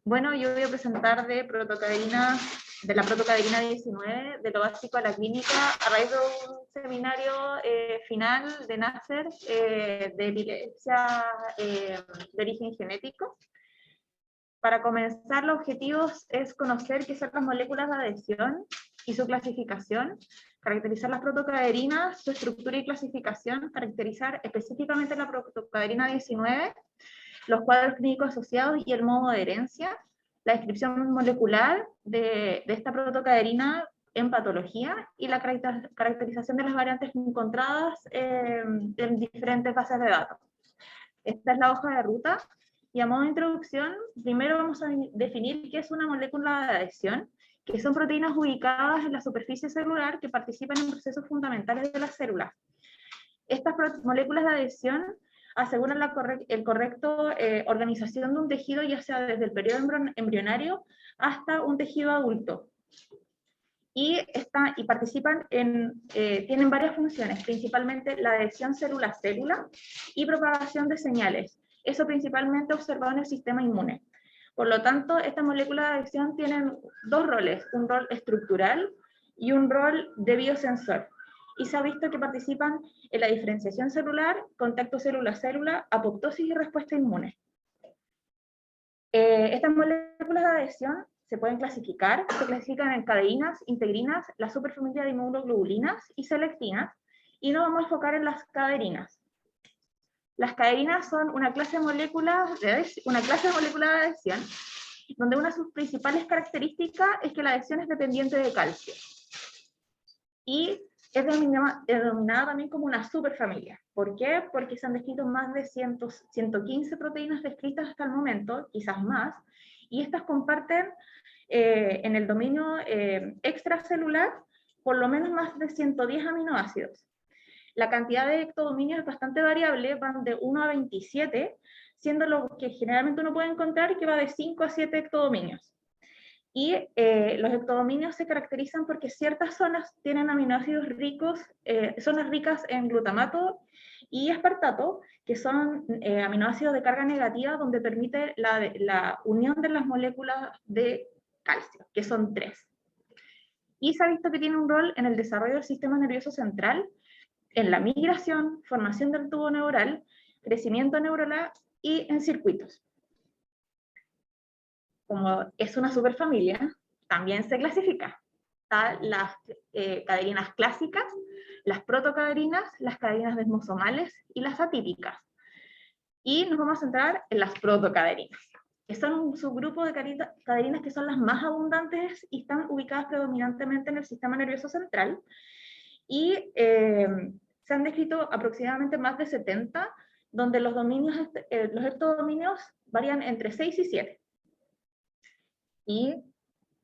Bueno, yo voy a presentar de la protocaderina 19, de lo básico a la clínica, a raíz de un seminario final de Nasser de epilepsia de origen genético. Para comenzar, los objetivos es conocer qué son las moléculas de adhesión y su clasificación, caracterizar las protocaderinas, su estructura y clasificación, caracterizar específicamente la protocaderina 19, los cuadros clínicos asociados y el modo de herencia, la descripción molecular de esta protocaderina en patología y la caracterización de las variantes encontradas en diferentes bases de datos. Esta es la hoja de ruta, y a modo de introducción, primero vamos a definir qué es una molécula de adhesión, que son proteínas ubicadas en la superficie celular que participan en procesos fundamentales de las células. Estas moléculas de adhesión aseguran el correcto organización de un tejido, ya sea desde el periodo embrionario hasta un tejido adulto. Y participan tienen varias funciones, principalmente la adhesión célula-célula y propagación de señales. Eso principalmente observado en el sistema inmune. Por lo tanto, estas moléculas de adhesión tienen dos roles, un rol estructural y un rol de biosensor. Y se ha visto que participan en la diferenciación celular, contacto célula-célula, apoptosis y respuesta inmune. Estas moléculas de adhesión se clasifican en caderinas, integrinas, la superfamilia de inmunoglobulinas y selectinas, y nos vamos a enfocar en las caderinas. Las caderinas son una clase de moléculas de adhesión, donde una de sus principales características es que la adhesión es dependiente de calcio. Y es denominada también como una superfamilia. ¿Por qué? Porque se han descrito más de 115 proteínas descritas hasta el momento, quizás más, y estas comparten en el dominio extracelular por lo menos más de 110 aminoácidos. La cantidad de ectodominios es bastante variable, van de 1 a 27, siendo lo que generalmente uno puede encontrar que va de 5 a 7 ectodominios. Y los ectodominios se caracterizan porque ciertas zonas tienen aminoácidos ricos, zonas ricas en glutamato y aspartato, que son aminoácidos de carga negativa, donde permite la unión de las moléculas de calcio, que son 3. Y se ha visto que tiene un rol en el desarrollo del sistema nervioso central, en la migración, formación del tubo neural, crecimiento neuronal y en circuitos. Como es una superfamilia, también se clasifica. Están las caderinas clásicas, las protocaderinas, las caderinas desmosomales y las atípicas. Y nos vamos a centrar en las protocaderinas, que son un subgrupo de caderinas que son las más abundantes y están ubicadas predominantemente en el sistema nervioso central. Y se han descrito aproximadamente más de 70, donde los ectodominios varían entre 6 y 7. Y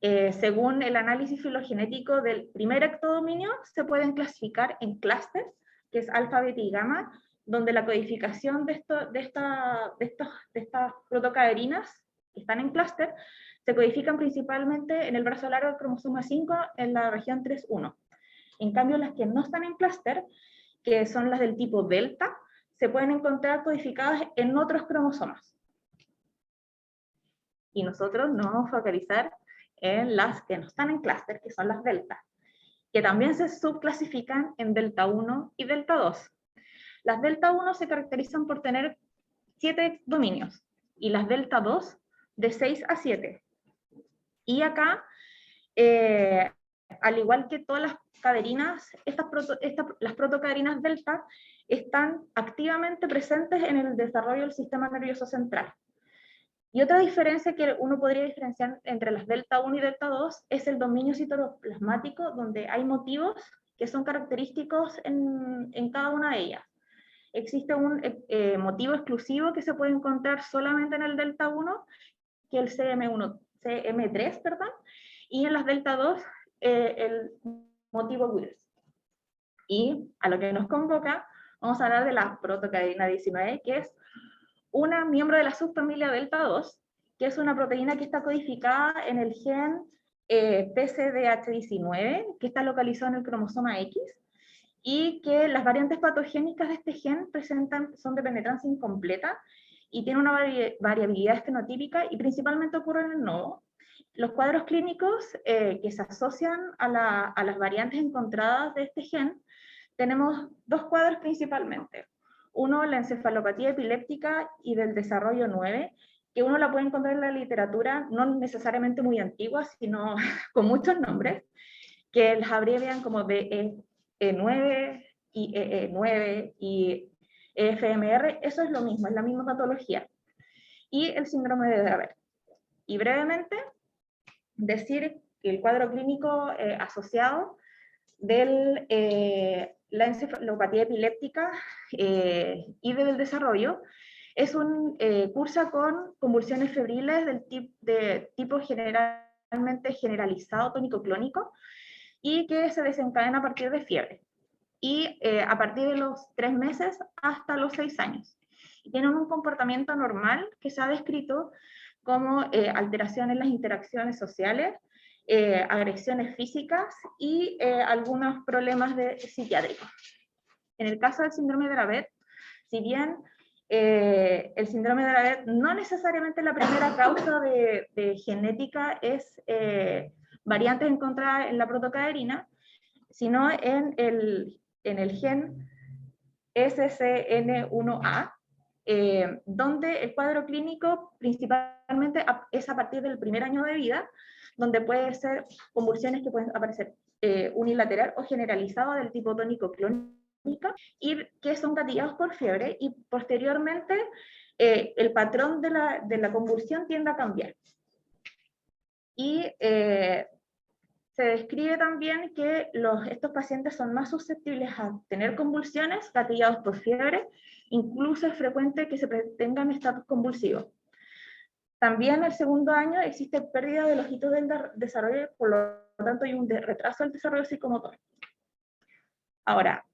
según el análisis filogenético del primer ectodominio, se pueden clasificar en clústeres, que es alfa, beta y gamma, donde la codificación de estas protocaderinas que están en clúster se codifican principalmente en el brazo largo del cromosoma 5 en la región 3'1". En cambio, las que no están en clúster, que son las del tipo delta, se pueden encontrar codificadas en otros cromosomas. Y nosotros nos vamos a focalizar en las que no están en clúster, que son las delta, que también se subclasifican en delta 1 y delta 2. Las delta 1 se caracterizan por tener 7 dominios, y las delta 2 de 6 a 7. Y acá, al igual que todas las caderinas, las protocaderinas delta están activamente presentes en el desarrollo del sistema nervioso central. Y otra diferencia que uno podría diferenciar entre las delta 1 y delta 2 es el dominio citoplasmático, donde hay motivos que son característicos en cada una de ellas. Existe un motivo exclusivo que se puede encontrar solamente en el delta 1, que es el CM3, perdón, y en las delta 2 el motivo Wills. Y a lo que nos convoca, vamos a hablar de la protocaderina 19, que es una miembro de la subfamilia delta 2, que es una proteína que está codificada en el gen PCDH19, que está localizado en el cromosoma X, y que las variantes patogénicas de este gen son de penetrancia incompleta y tienen una variabilidad fenotípica y principalmente ocurre en el nodo. Los cuadros clínicos que se asocian a las variantes encontradas de este gen, tenemos dos cuadros principalmente. Uno, la encefalopatía epiléptica y del desarrollo 9, que uno la puede encontrar en la literatura, no necesariamente muy antigua, sino con muchos nombres, que las abrevian como BE9 y EE9 y EFMR. Eso es lo mismo, es la misma patología. Y el síndrome de Dravet. Y brevemente, decir que el cuadro clínico asociado de la encefalopatía epiléptica y del desarrollo cursa con convulsiones febriles de tipo generalmente generalizado tónico-clónico y que se desencadena a partir de fiebre y a partir de los 3 meses hasta los 6 años. Y tienen un comportamiento normal que se ha descrito como alteraciones en las interacciones sociales, agresiones físicas y algunos problemas psiquiátricos. En el caso del síndrome de Dravet, si bien el síndrome de Dravet no necesariamente la primera causa de genética es variantes encontradas en la protocaderina, sino en el gen SCN1A, donde el cuadro clínico principalmente es a partir del primer año de vida, donde puede ser convulsiones que pueden aparecer unilateral o generalizado del tipo tónico-clónica y que son gatillados por fiebre y posteriormente el patrón de la convulsión tiende a cambiar. Y se describe también que estos pacientes son más susceptibles a tener convulsiones gatillados por fiebre, incluso es frecuente que se tengan estatus convulsivos. También en el segundo año existe pérdida de los hitos del desarrollo, por lo tanto hay un retraso del desarrollo psicomotor. Ahora,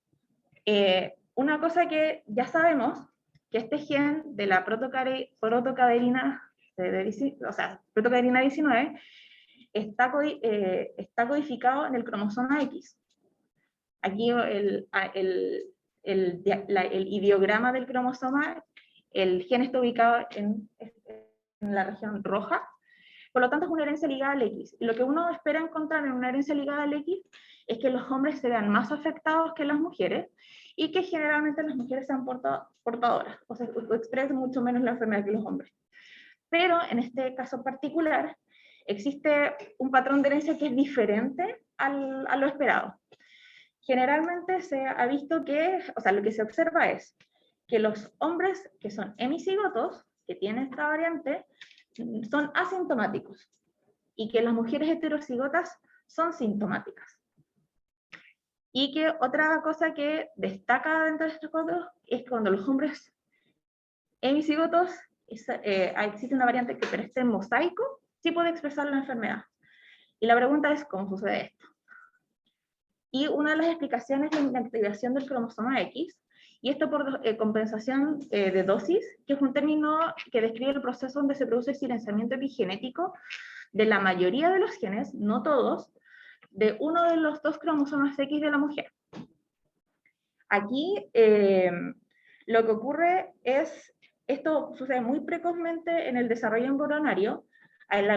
una cosa que ya sabemos, que este gen de la protocaderina, protocaderina 19, está codificado en el cromosoma X. Aquí el ideograma del cromosoma, el gen está ubicado en la región roja, por lo tanto es una herencia ligada al X. Y lo que uno espera encontrar en una herencia ligada al X es que los hombres se vean más afectados que las mujeres y que generalmente las mujeres sean portadoras, o sea, expresen mucho menos la enfermedad que los hombres. Pero en este caso particular, existe un patrón de herencia que es diferente a lo esperado. Generalmente se ha visto que, o sea, lo que se observa es que los hombres que son hemicigotos, que tienen esta variante, son asintomáticos, y que las mujeres heterocigotas son sintomáticas. Y que otra cosa que destaca dentro de estos cuadros es que cuando los hombres hemicigotos existe una variante que pero este mosaico, sí puede expresar la enfermedad. Y la pregunta es, ¿cómo sucede esto? Y una de las explicaciones es la inactivación del cromosoma X, y esto por compensación de dosis, que es un término que describe el proceso donde se produce silenciamiento epigenético de la mayoría de los genes, no todos, de uno de los dos cromosomas X de la mujer. Aquí lo que ocurre es, esto sucede muy precozmente en el desarrollo embrionario.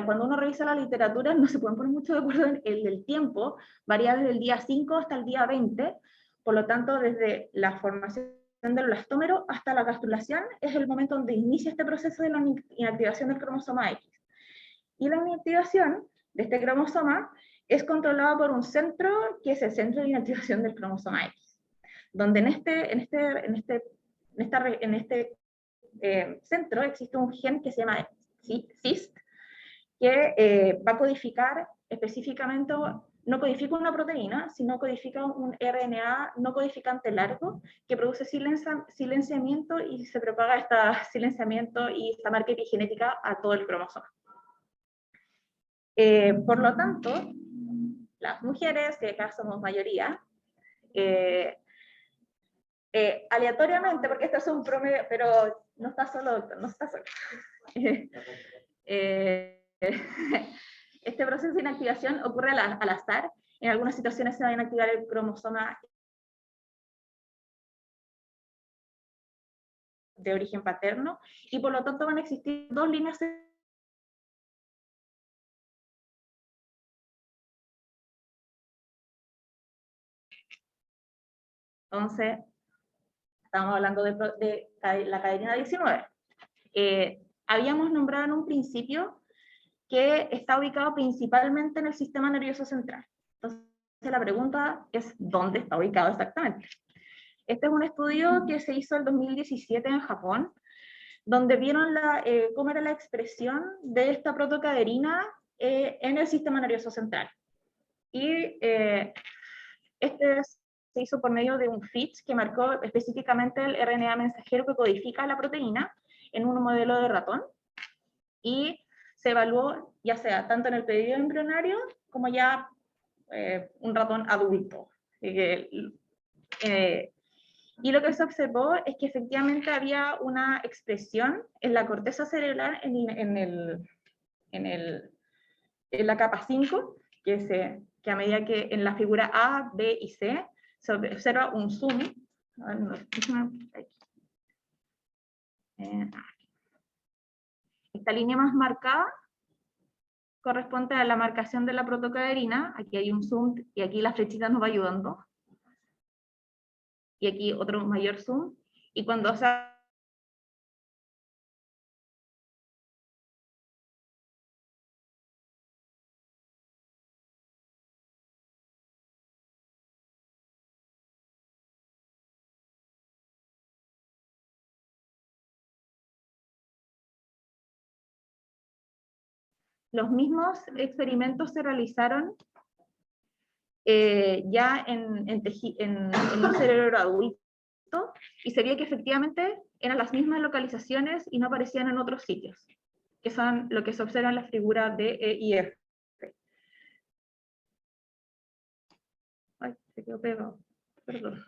Cuando uno revisa la literatura no se pueden poner mucho de acuerdo en el tiempo, varía desde el día 5 hasta el día 20, por lo tanto desde la formación del blastómero hasta la gastrulación es el momento donde inicia este proceso de la inactivación del cromosoma X. Y la inactivación de este cromosoma es controlada por un centro que es el centro de inactivación del cromosoma X, donde en este centro existe un gen que se llama CIST, que va a codificar específicamente, no codifica una proteína, sino codifica un RNA no codificante largo que produce silenciamiento y se propaga este silenciamiento y esta marca epigenética a todo el cromosoma. Por lo tanto, las mujeres, que acá somos mayoría, aleatoriamente, porque esto es un promedio, pero no está solo, doctor, no está solo. Este proceso de inactivación ocurre al azar. En algunas situaciones se va a inactivar el cromosoma de origen paterno, y por lo tanto van a existir dos líneas. Entonces, estamos hablando de la cadenina 19. Habíamos nombrado en un principio que está ubicado principalmente en el sistema nervioso central. Entonces, la pregunta es, ¿dónde está ubicado exactamente? Este es un estudio que se hizo en 2017 en Japón, donde vieron cómo era la expresión de esta protocaderina en el sistema nervioso central. Y este se hizo por medio de un FIT que marcó específicamente el RNA mensajero que codifica la proteína en un modelo de ratón, y se evaluó ya sea tanto en el periodo embrionario como ya un ratón adulto. Y lo que se observó es que efectivamente había una expresión en la corteza cerebral en la capa 5, que a medida que en la figura A, B y C se observa un zoom. Esta línea más marcada corresponde a la marcación de la protocaderina. Aquí hay un zoom y aquí la flechita nos va ayudando. Y aquí otro mayor zoom. Y cuando se los mismos experimentos se realizaron ya en un cerebro adulto, y se vio que efectivamente eran las mismas localizaciones y no aparecían en otros sitios, que son lo que se observa en la figura D, E y F. Ay, se quedó pegado, perdón.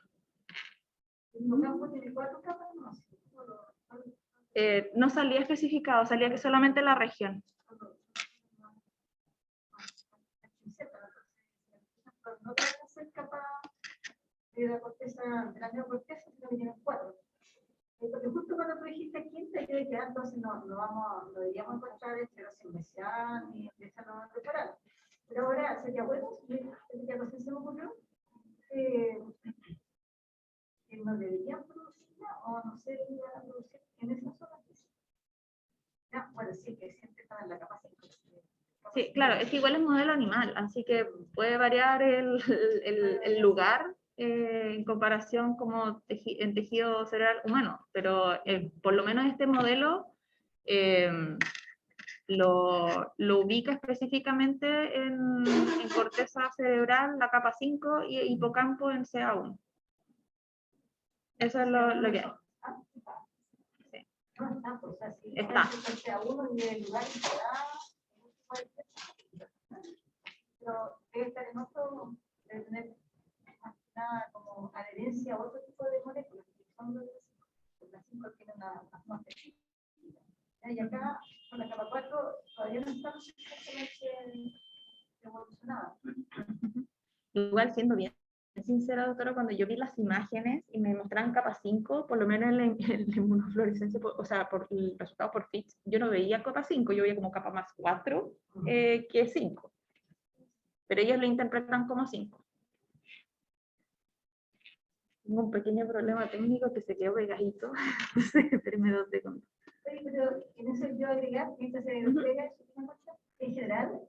No salía especificado, salía que solamente la región. No van a ser capaz de la corteza, de la neocorteza, sino que tienen 4. Porque justo cuando tú dijiste quinta, yo dije, entonces no deberíamos encontrar heterosimesión ni no temporal. Pero ahora sería bueno, sería cosa se me ocurrió, que no deberían producirla o no se debería producir en esa zona. Bueno, sí, que siempre está en la capacidad. Sí, claro, es que igual es modelo animal, así que puede variar el lugar en comparación como en tejido cerebral humano, pero por lo menos este modelo lo ubica específicamente en corteza cerebral, la capa 5, y hipocampo en CA1. Eso es lo que hay. Sí. Está. Pero debe estar en otro, debe tener nada como adherencia a otro tipo de moléculas, que son las 5 tienen una más específica. Y acá, con la capa 4, todavía no estamos exactamente evolucionados. Igual, siendo bien sincera, doctora, cuando yo vi las imágenes y me mostraban capa 5, por lo menos en la inmunofluorescencia, o sea, por el resultado por FIT, yo no veía capa 5, yo veía como capa más 4 que 5. Pero ellos lo interpretan como 5. Tengo un pequeño problema técnico que se quedó pegadito. Espérenme 2 segundos. Pero en eso yo agregar, esta se entrega en general,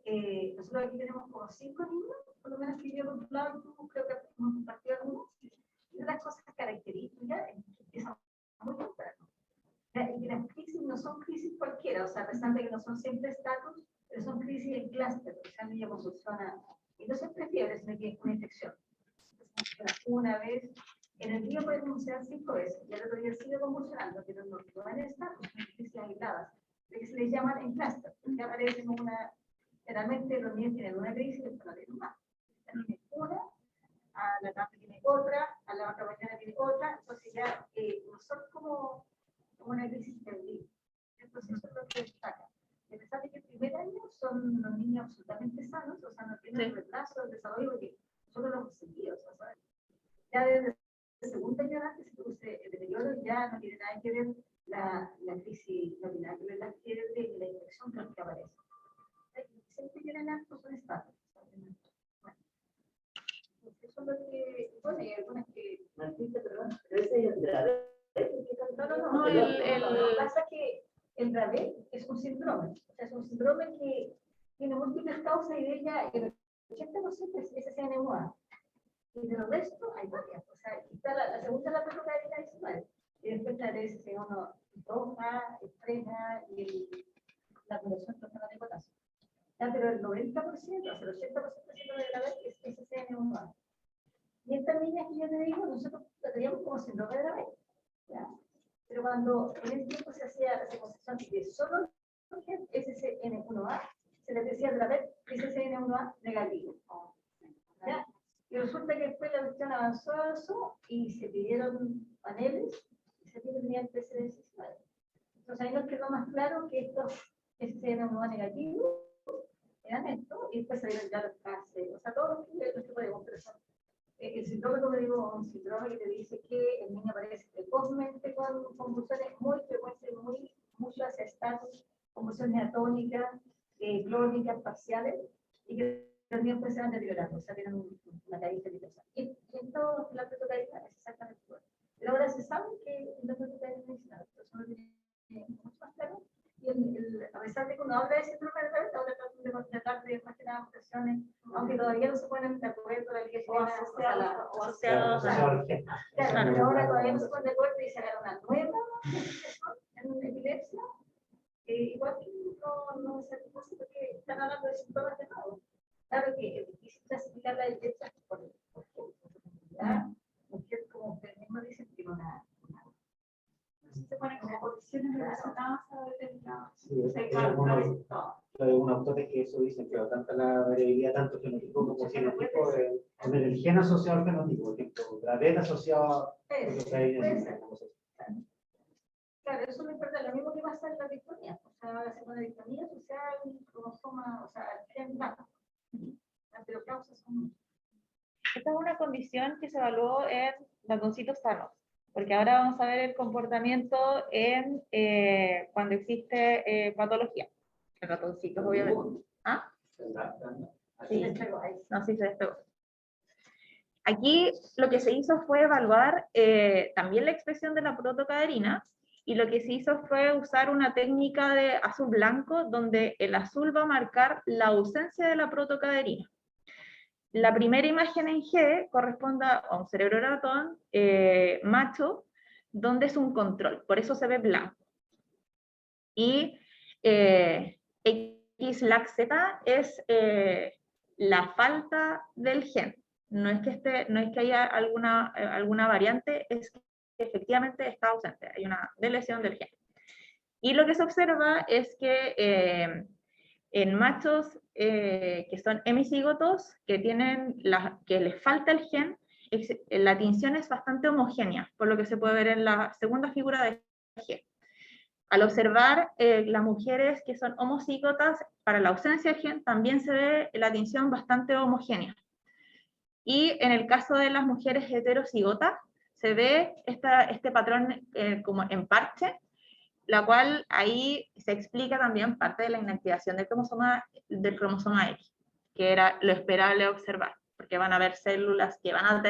nosotros aquí tenemos como 5 niños, por lo menos que yo por un lado, tú creo que hemos compartido algunos. Y una de las cosas características es que empiezan muy temprano. Y las crisis no son crisis cualquiera, o sea, a pesar de que no son siempre estatus, pero son crisis en clúster, o sea, el niño convulsiona, y no siempre fiebre, sino que es una infección. Entonces, una vez, en el día puede convulsionar 5 veces, y el otro día sigue convulsionando, pero no van en estatus, son crisis aisladas, que se les llaman en clúster, que aparecen una, generalmente los niños tienen una crisis y después no tienen más. Tienen una, a la tarde tiene otra, a la otra mañana tiene otra, entonces ya no son como una crisis febril. Entonces eso es lo que destaca. A pesar de que el primer año son los niños absolutamente sanos, o sea, no tienen retraso del desarrollo, porque solo los seguidos, o sea, ya desde el segundo año antes se produce el deterioro, ya no tiene nada que ver la crisis nominal de las fiebres y la infección que aparece. Siempre tienen hartos son estados. Bueno, eso es lo que, bueno, y algunas que, Martita, perdón, pero ese es el grave. No, lo que pasa es que el Dravet es un síndrome, o sea, es un síndrome que tiene múltiples causas y de ella el 80% es SCN1A. Y de lo resto hay varias, o sea, está la segunda la protocola adicional, y después está el SCN1 2A, el 3A y la población total de potasio. Pero el 90%, o sea, el 80% de la vez es SCN1A. Y estas niñas que yo te digo, nosotros la teníamos como síndrome de Dravet. ¿Ya? Pero cuando en ese tiempo se hacía la secuenciación de solo SCN1A, se les decía Dravet SCN1A negativo. ¿Ya? Y resulta que después la cuestión avanzó y se pidieron paneles y se tenían antecedentes. Entonces ahí nos quedó más claro que estos SCN1A negativos eran esto, y después salieron ya los casos, o sea, todos los que podemos, pero son el síndrome, como digo, un síndrome que te dice que el niño aparece precozmente con convulsiones muy frecuentes, muchas estatus, convulsiones atónicas, crónicas, parciales, y que los niños pues se van deteriorando, o sea, tienen una caída de y en todo la protocaína es exactamente igual. Pero ahora se sabe que la protocaína es medicinal, eso no tiene mucho más claro. Y a pesar de que uno habla de síndrome de Dravet, ahora tratan de tratar de más que nada mutaciones, aunque todavía no se ponen de acuerdo a la que o asociados Claro, pero ahora todavía no se ponen de acuerdo y se haga una nueva en epilepsia, igual que no se hace porque están hablando de síntomas de nuevo. Claro que es difícil clasificar la epilepsia por la mujer, como usted mismo dice, tiene una se ponen como condiciones relacionadas a determinadas. Sí, hay algunos autores que eso dicen, que tanta la variabilidad, tanto fenotipo como fenotipo, con el gen asociado al fenotipo, por ejemplo, Dravet asociado a protocaína. Claro, eso no importa, lo mismo que pasa en la distonía, o sea, la segunda distonía social, cromosoma, o sea, el gen blanco. Pero causas son. Esta es una condición que se evaluó en ratoncitos sanos, porque ahora vamos a ver el comportamiento en cuando existe patología. En ratoncitos, obviamente. ¿Ah? Sí, no, sí se despegó. Aquí lo que se hizo fue evaluar también la expresión de la protocaderina, y lo que se hizo fue usar una técnica de azul-blanco, donde el azul va a marcar la ausencia de la protocaderina. La primera imagen en G corresponde a un cerebro ratón macho, donde es un control, por eso se ve blanco. Y X-LAC-Z es la falta del gen. No es que haya alguna variante, es que efectivamente está ausente, hay una deleción del gen. Y lo que se observa es que en machos que son hemicigotos, que les falta el gen, la tinción es bastante homogénea, por lo que se puede ver en la segunda figura de G. Al observar las mujeres que son homocígotas, para la ausencia de gen también se ve la tinción bastante homogénea. Y en el caso de las mujeres heterocigotas, se ve este patrón como en parche, la cual ahí se explica también parte de la inactivación del cromosoma X, que era lo esperable observar, porque van a haber células que van a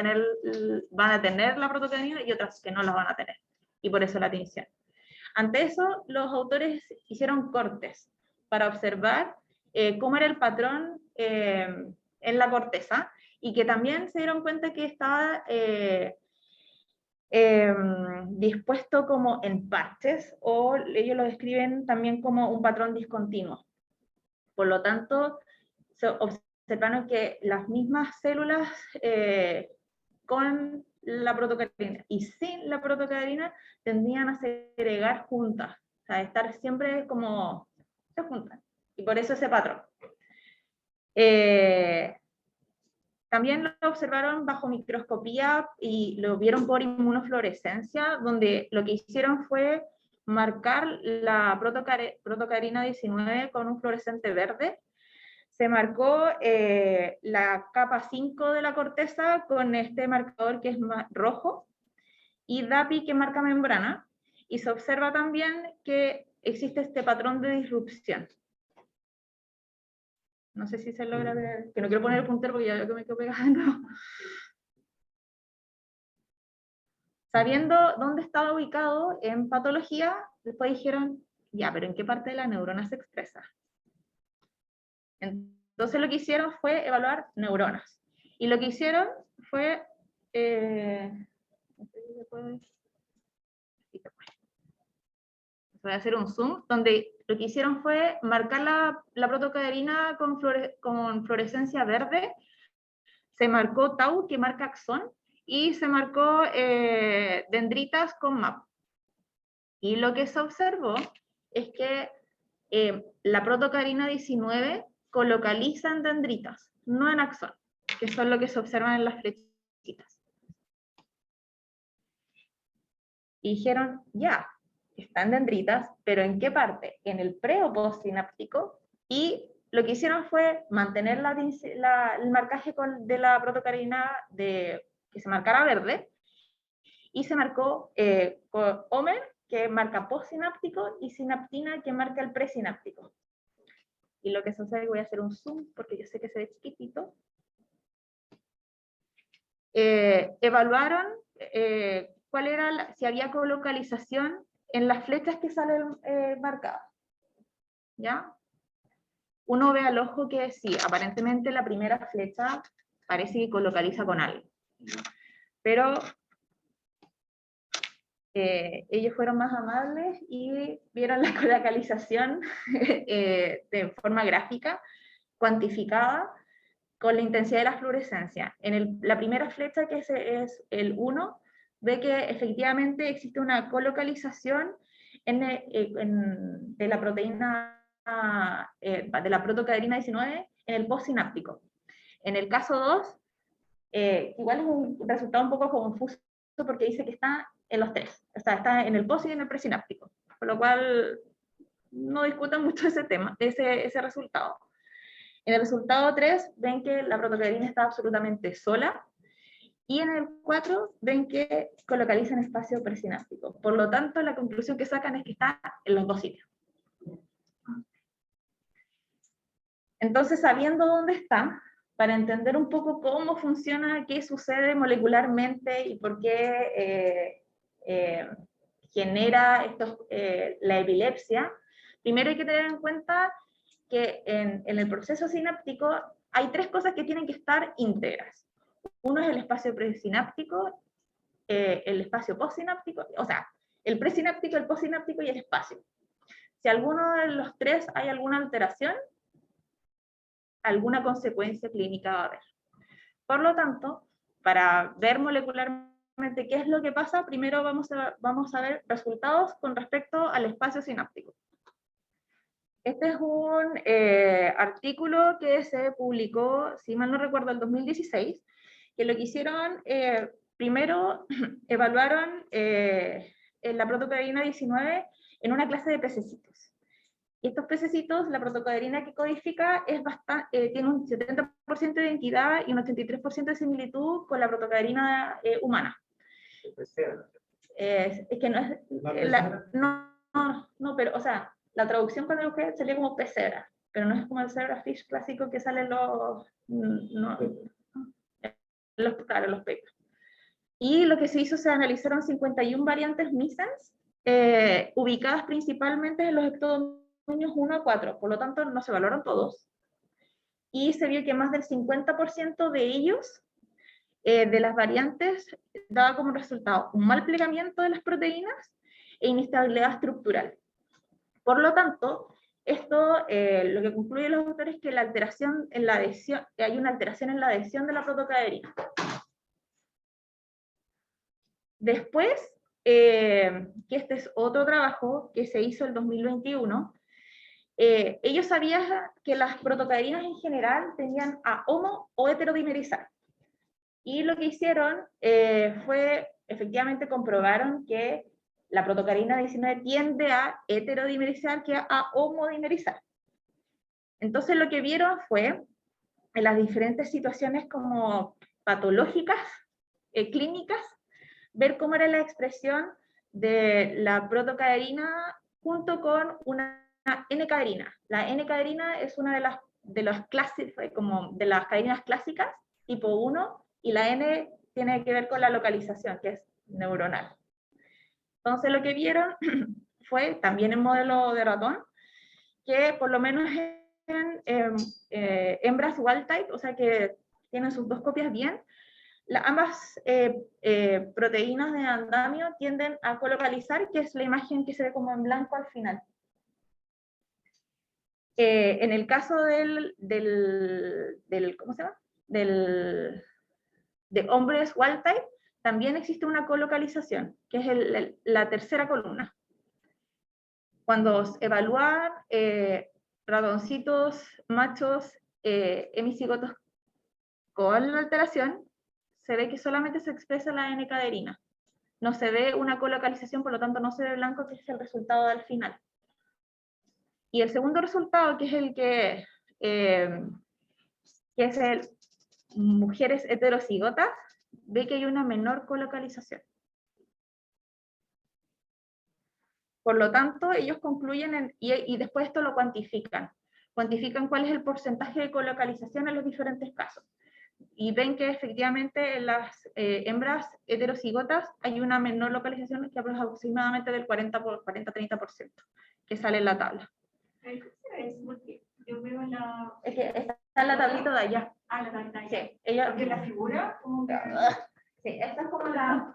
tener la protocaderina y otras que no las van a tener, y por eso la tinción. Ante eso, los autores hicieron cortes para observar cómo era el patrón en la corteza, y que también se dieron cuenta que estaba dispuesto como en parches, o ellos lo describen también como un patrón discontinuo. Por lo tanto, se observaron que las mismas células con la protocaderina y sin la protocaderina tendían a segregar juntas, o sea, estar siempre como se juntan, y por eso ese patrón. También lo observaron bajo microscopía y lo vieron por inmunofluorescencia, donde lo que hicieron fue marcar la protocaderina 19 con un fluorescente verde. Se marcó la capa 5 de la corteza con este marcador que es rojo, y DAPI que marca membrana, y se observa también que existe este patrón de disrupción. No sé si se logra ver, que no quiero poner el puntero porque ya veo que me quedo pegando. Sabiendo dónde estaba ubicado en patología, después dijeron, ya, pero ¿en qué parte de la neurona se expresa? Entonces lo que hicieron fue evaluar neuronas. Y lo que hicieron fue... no sé si se puede... Voy a hacer un zoom, donde lo que hicieron fue marcar la protocaderina con fluorescencia verde, se marcó tau, que marca axón, y se marcó dendritas con MAP. Y lo que se observó es que la protocaderina 19 colocaliza en dendritas, no en axón, que son lo que se observan en las flechitas. Y dijeron, ya, están dendritas, pero ¿en qué parte? En el pre o postsináptico, y lo que hicieron fue mantener el marcaje de la protocaderina que se marcara verde, y se marcó con Homer, que marca postsináptico, y sinaptina, que marca el presináptico. Y lo que sucede, voy a hacer un zoom, porque yo sé que se ve chiquitito. Evaluaron cuál era si había colocalización en las flechas que salen marcadas. ¿Ya? Uno ve al ojo que sí, aparentemente la primera flecha parece que colocaliza con algo. Pero ellos fueron más amables y vieron la colocalización de forma gráfica, cuantificada, con la intensidad de la fluorescencia. En la primera flecha, que es el 1, ve que efectivamente existe una colocalización de la proteína, de la protocaderina 19 en el postsináptico. En el caso 2, igual es un resultado un poco confuso porque dice que está en los tres, o sea, está en el post y en el presináptico, por lo cual no discutan mucho ese tema, ese resultado. En el resultado 3 ven que la protocaderina está absolutamente sola, y en el 4 ven que colocaliza en espacio presináptico. Por lo tanto, la conclusión que sacan es que está en los dos sitios. Entonces, sabiendo dónde está, para entender un poco cómo funciona, qué sucede molecularmente y por qué genera la epilepsia, primero hay que tener en cuenta que en el proceso sináptico hay tres cosas que tienen que estar íntegras. Uno es el espacio presináptico, el espacio postsináptico, o sea, el presináptico, el postsináptico y el espacio. Si alguno de los tres hay alguna alteración, alguna consecuencia clínica va a haber. Por lo tanto, para ver molecularmente qué es lo que pasa, primero vamos a ver resultados con respecto al espacio sináptico. Este es un artículo que se publicó, si mal no recuerdo, en 2016, que lo que hicieron, primero evaluaron la protocaderina 19 en una clase de pececitos. Y estos pececitos, la protocaderina que codifica tiene un 70% de identidad y un 83% de similitud con la protocaderina humana. Es que no es... No, pero, o sea, la traducción cuando lo busqué salía como pecera, pero no es como el zebrafish clásico que sale en los papers. Y lo que se hizo, se analizaron 51 variantes missense, ubicadas principalmente en los ectodominios 1 a 4, por lo tanto no se valoraron todos, y se vio que más del 50% de ellos, de las variantes, daba como resultado un mal plegamiento de las proteínas e inestabilidad estructural. Por lo tanto, esto lo que concluye los autores es que la alteración en la adhesión, que hay una alteración en la adhesión de la protocaderina. Después, que este es otro trabajo que se hizo en 2021, ellos sabían que las protocaderinas en general tenían a homo o heterodimerizar. Y lo que hicieron fue, efectivamente comprobaron que la protocaderina 19 tiende a heterodimerizar que a homodimerizar. Entonces lo que vieron fue, en las diferentes situaciones como patológicas, clínicas, ver cómo era la expresión de la protocaderina junto con una N-caderina. La N-caderina es una de las clases, como de las caderinas clásicas, tipo 1, y la N tiene que ver con la localización, que es neuronal. Entonces lo que vieron fue, también en modelo de ratón, que por lo menos en hembras wild type, o sea que tienen sus dos copias bien, ambas proteínas de andamio tienden a colocalizar, que es la imagen que se ve como en blanco al final. En el caso ¿cómo se llama? De hombres wild type, también existe una colocalización, que es la tercera columna. Cuando evalúan ratoncitos machos hemicigotos con la alteración, se ve que solamente se expresa la N-caderina. No se ve una colocalización, por lo tanto no se ve blanco, que es el resultado del final. Y el segundo resultado, que es el que es el mujeres heterocigotas, ve que hay una menor colocalización. Por lo tanto, ellos concluyen, y después esto lo cuantifican. Cuantifican cuál es el porcentaje de colocalización en los diferentes casos. Y ven que efectivamente en las hembras heterocigotas hay una menor localización, que aproximadamente del 40-30%, que sale en la tabla. Yo veo la... Es que está en la tablita de allá. Ah, la tablita de allá. Sí, ella... Porque la figura, como que... Sí, esta es como la...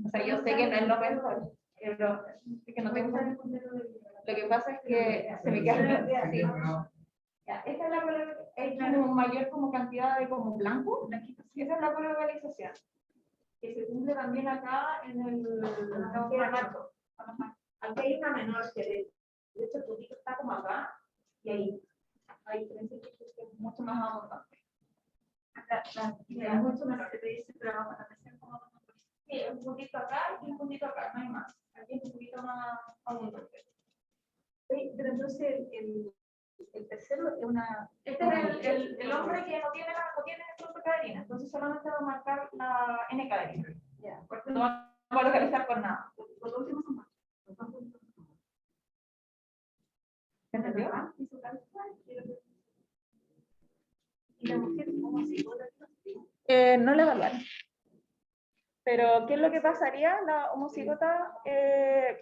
O sea, yo sé que no es lo mejor, pero es que no tengo... Lo que pasa es que se me queda... Sí. Ya, esta es la como mayor como cantidad de como blanco. Esa es la colocalización. Que se cumple también acá en el macho. Aquí hay una menor que de hecho el puntito está como acá y ahí hay diferencia que es mucho más abundante. Acá es mucho menor que te dice, pero vamos a hacer como sí, un puntito acá y un puntito acá, no hay más. Aquí es un poquito más abundante. Sí, pero entonces el tercero es una... Este es el hombre que no tiene protocaderina, entonces solamente va a marcar la N-caderina. Ya. Porque no va a localizar por nada. Por lo último son más. ¿Se entendió? ¿Y la mujer cómo así? No la evaluaron. Pero, ¿qué es lo que pasaría? La homocigota,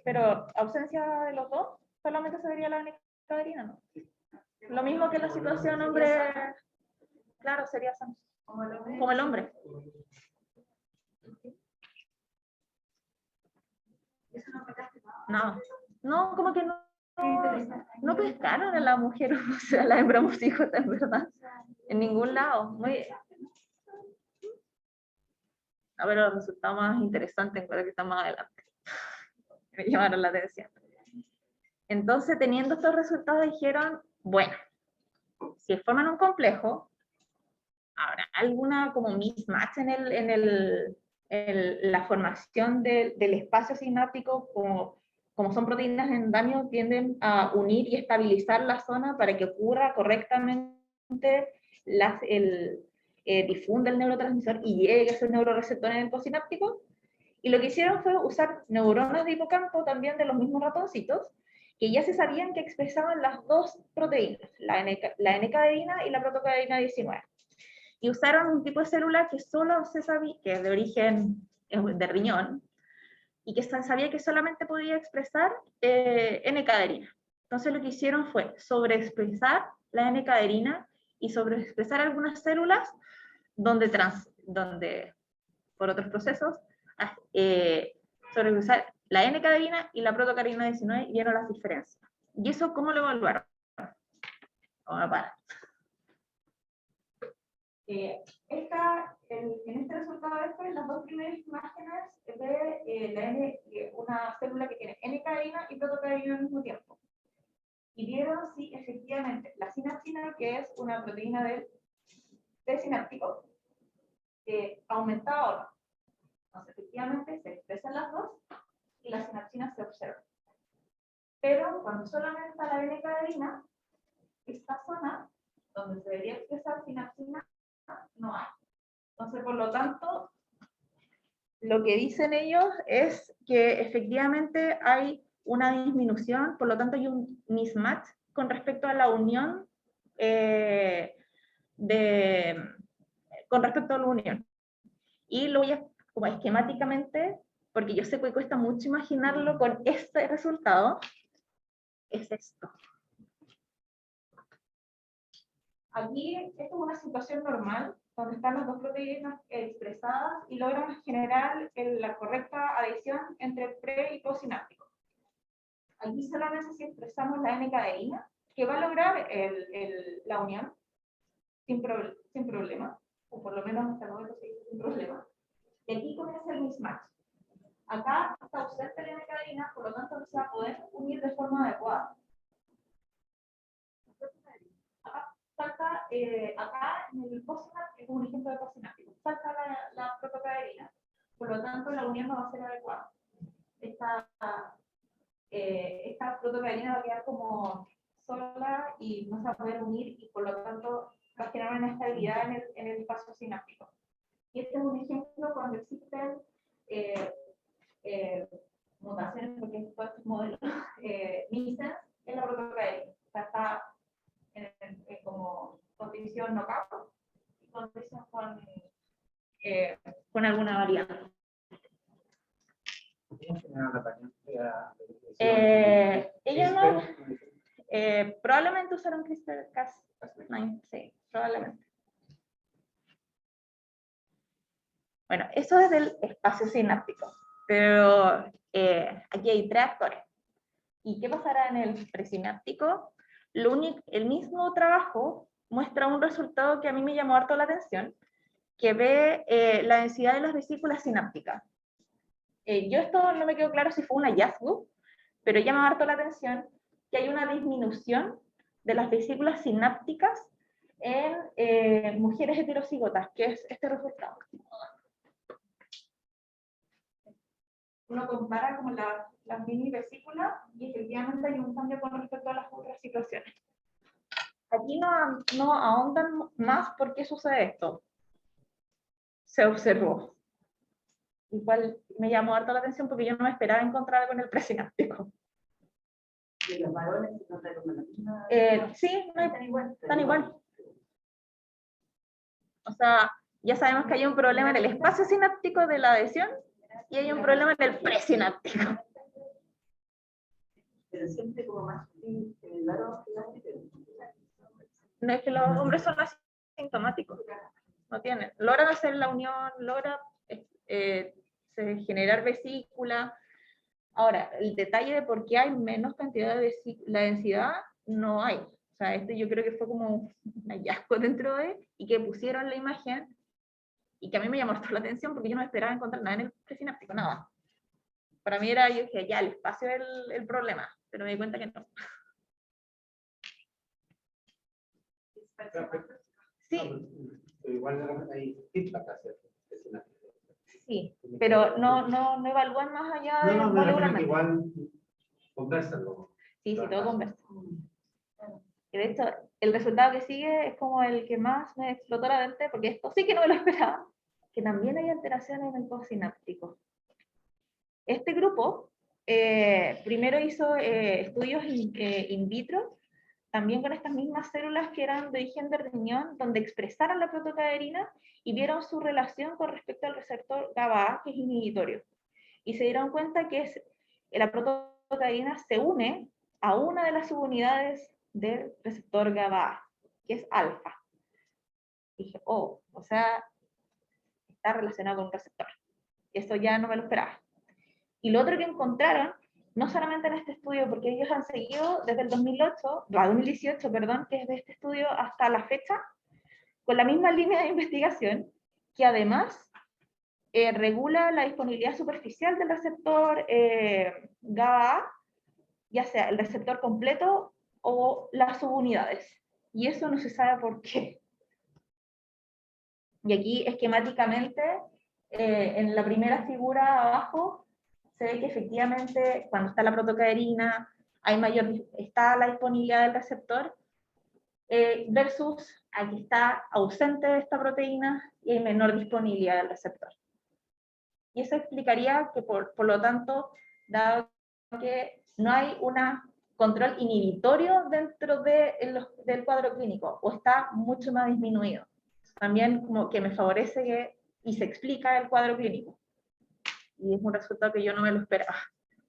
pero ausencia de los dos, solamente se vería la N-caderina, ¿no? Lo mismo que la situación hombre, claro, sería sano. Como el hombre. No, no, como que no pescaron a la mujer, o sea, la hembra homocigota, en verdad. En ningún lado. A ver, los resultados más interesantes, creo que están más adelante. Me llamaron la atención. Entonces, teniendo estos resultados, dijeron, bueno, si forman un complejo, ¿habrá alguna como mismatch en la formación del espacio sináptico? Como son proteínas de andamio, tienden a unir y estabilizar la zona para que ocurra correctamente difunde el neurotransmisor y llegue a ese neuroreceptor en el postsináptico. Y lo que hicieron fue usar neuronas de hipocampo también de los mismos ratoncitos, que ya se sabían que expresaban las dos proteínas, la N-caderina y la protocaderina 19. Y usaron un tipo de célula que solo se sabía, que es de origen de riñón, y que se sabía que solamente podía expresar N-caderina. Entonces lo que hicieron fue sobreexpresar la N-caderina y sobreexpresar algunas células donde por otros procesos, sobreexpresar la N-caderina y la protocaderina 19 y vieron las diferencias. ¿Y eso cómo lo evaluaron? Vamos a parar. En este resultado en las dos primeras imágenes ve una célula que tiene N-caderina y protocaderina al mismo tiempo. Y vieron si efectivamente la sinapsina, que es una proteína del sináptico, aumentaba o no. Entonces, efectivamente se expresan las dos y la sinapsina se observa. Pero cuando solamente está la N-caderina, esta zona donde se debería expresar sinapsina no hay. Entonces, por lo tanto, lo que dicen ellos es que efectivamente hay una disminución, por lo tanto hay un mismatch con respecto a la unión con respecto a la unión. Y lo voy a, como esquemáticamente, porque yo sé que cuesta mucho imaginarlo con este resultado, es esto. Aquí, esto es una situación normal, donde están las dos proteínas expresadas y logran generar la correcta adhesión entre pre y postsináptico. Aquí solamente si expresamos la N-cadeína, que va a lograr la unión sin problema, o por lo menos hasta el momento se dice sin problema. Y aquí comienza el mismatch. Acá está ausente la N-cadeína, por lo tanto no se va a poder unir de forma adecuada. Falta, acá en el postsináptico, es un ejemplo de postsináptico, falta la protocaderina, por lo tanto la unión no va a ser adecuada. Esta protocaderina va a quedar como sola y no se va a poder unir y por lo tanto va a generar una inestabilidad en el espacio sináptico. Y este es un ejemplo cuando existen mutaciones, porque estos modelos missense en la protocaderina. O sea, está como condición knockout y condición con alguna variante. Ellos no, probablemente usaron CRISPR-Cas9, sí, probablemente. Bueno, eso es del espacio sináptico, pero aquí hay 3 actores. ¿Y qué pasará en el presináptico? El mismo trabajo muestra un resultado que a mí me llamó harto la atención, que ve la densidad de las vesículas sinápticas. Yo esto no me quedó claro si fue un hallazgo, pero llama harto la atención que hay una disminución de las vesículas sinápticas en mujeres heterocigotas, que es este resultado. Uno compara como las mini vesículas y efectivamente hay un cambio con respecto a las otras situaciones. Aquí no ahondan más por qué sucede esto. Se observó. Igual me llamó harto la atención porque yo no me esperaba encontrar con el presináptico. ¿Y los varones se encuentran con la misma? Sí, están igual. O sea, ya sabemos que hay un problema en el espacio sináptico de la adhesión y hay un problema en el presináptico. Pero siempre como más varón que las mujeres. No es que los hombres son asintomáticos. No tienen. Logran hacer la unión, logran generar vesícula. Ahora, el detalle de por qué hay menos cantidad de vesícula, la densidad, no hay. O sea, yo creo que fue como un hallazgo dentro de, y que pusieron la imagen, y que a mí me llamó la atención porque yo no esperaba encontrar nada en el presináptico, nada. Para mí era, yo dije, ya, el espacio es el problema, pero me di cuenta que no. Sí. Igual hay feedback hacia Sí, pero no evalúan más allá de no, igual conversanlo. Sí, todo conversa. Y de hecho, el resultado que sigue es como el que más me explotó la mente, porque esto sí que no me lo esperaba, que también hay alteraciones en el postsináptico. Este grupo primero hizo estudios in vitro, también con estas mismas células que eran de origen de riñón, donde expresaron la protocaderina y vieron su relación con respecto al receptor GABA-A, que es inhibitorio. Y se dieron cuenta que la protocaderina se une a una de las subunidades del receptor GABA-A, que es alfa. Dije, o sea, está relacionado con un receptor. Eso ya no me lo esperaba. Y lo otro que encontraron, no solamente en este estudio, porque ellos han seguido desde el 2018, perdón, que es de este estudio hasta la fecha, con la misma línea de investigación, que además regula la disponibilidad superficial del receptor GABA, ya sea el receptor completo o las subunidades. Y eso no se sabe por qué. Y aquí esquemáticamente, en la primera figura abajo, se ve que efectivamente cuando está la protocaderina, está la disponibilidad del receptor, versus aquí está ausente de esta proteína y hay menor disponibilidad del receptor. Y eso explicaría que, por lo tanto, dado que no hay un control inhibitorio dentro del cuadro clínico, o está mucho más disminuido. También como que me favorece y se explica el cuadro clínico. Y es un resultado que yo no me lo esperaba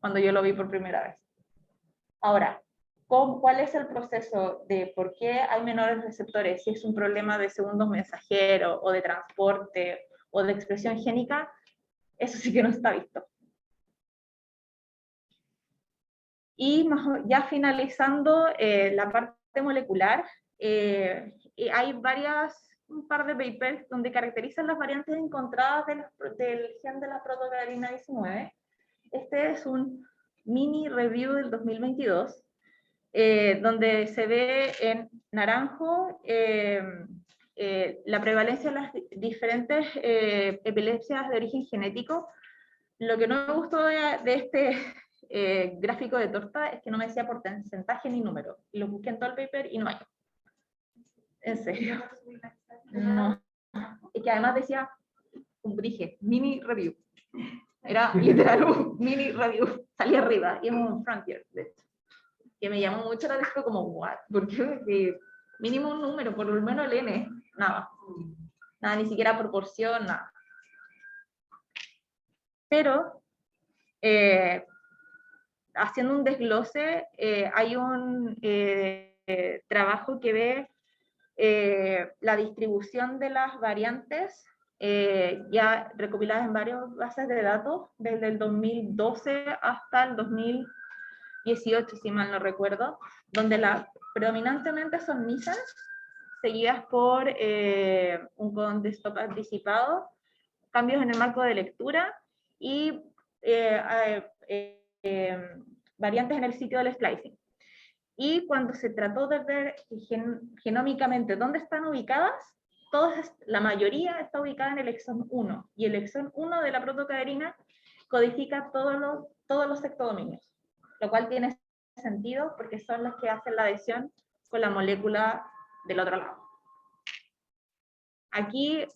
cuando yo lo vi por primera vez. Ahora, ¿cuál es el proceso de por qué hay menores receptores? Si es un problema de segundos mensajeros, o de transporte, o de expresión génica, eso sí que no está visto. Y ya finalizando la parte molecular, hay un par de papers donde caracterizan las variantes encontradas del gen de la protocadina 19. Este es un mini review del 2022, donde se ve en naranjo la prevalencia de las diferentes epilepsias de origen genético. Lo que no me gustó de este gráfico de torta es que no me decía porcentaje ni número. Y lo busqué en todo el paper y no hay. En serio. No. Y que además decía, como dije, mini review. Era literal un mini review. Salía arriba y es un frontier, de hecho. Que me llamó mucho la atención como, what? Porque mínimo un número, por lo menos el N. Nada. Nada, ni siquiera proporción, nada. Pero haciendo un desglose, hay un trabajo que ve la distribución de las variantes ya recopiladas en varias bases de datos desde el 2012 hasta el 2018, si mal no recuerdo, donde predominantemente son misas, seguidas por un contexto anticipado, cambios en el marco de lectura y variantes en el sitio del splicing. Y cuando se trató de ver genómicamente dónde están ubicadas, la mayoría está ubicada en el exón 1, y el exón 1 de la protocaderina codifica todos los sectodominios, lo cual tiene sentido porque son los que hacen la adhesión con la molécula del otro lado. Aquí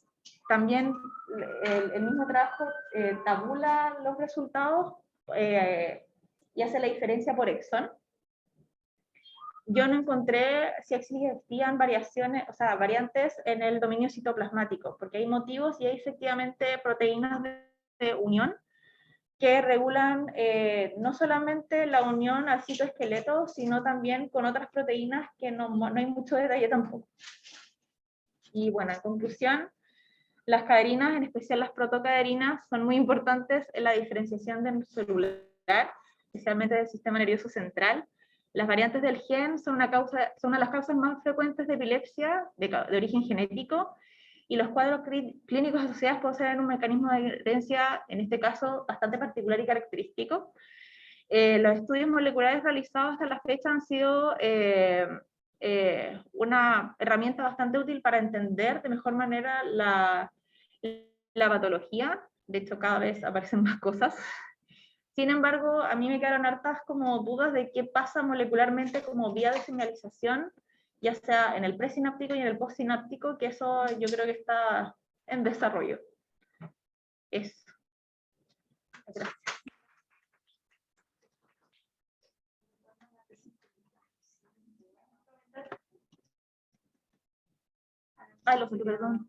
también el mismo trabajo tabula los resultados y hace la diferencia por exón. Yo no encontré si existían variantes en el dominio citoplasmático, porque hay motivos y hay efectivamente proteínas de unión que regulan no solamente la unión al citoesqueleto, sino también con otras proteínas que no hay mucho detalle tampoco. Y bueno, en conclusión, las caderinas, en especial las protocaderinas, son muy importantes en la diferenciación del celular, especialmente del sistema nervioso central. Las variantes del gen son una de las causas más frecuentes de epilepsia de origen genético, y los cuadros clínicos asociados poseen un mecanismo de herencia, en este caso, bastante particular y característico. Los estudios moleculares realizados hasta la fecha han sido una herramienta bastante útil para entender de mejor manera la patología. De hecho, cada vez aparecen más cosas. Sin embargo, a mí me quedaron hartas como dudas de qué pasa molecularmente como vía de señalización, ya sea en el presináptico y en el postsináptico, que eso yo creo que está en desarrollo. Eso. Gracias. Ay, lo siento, perdón.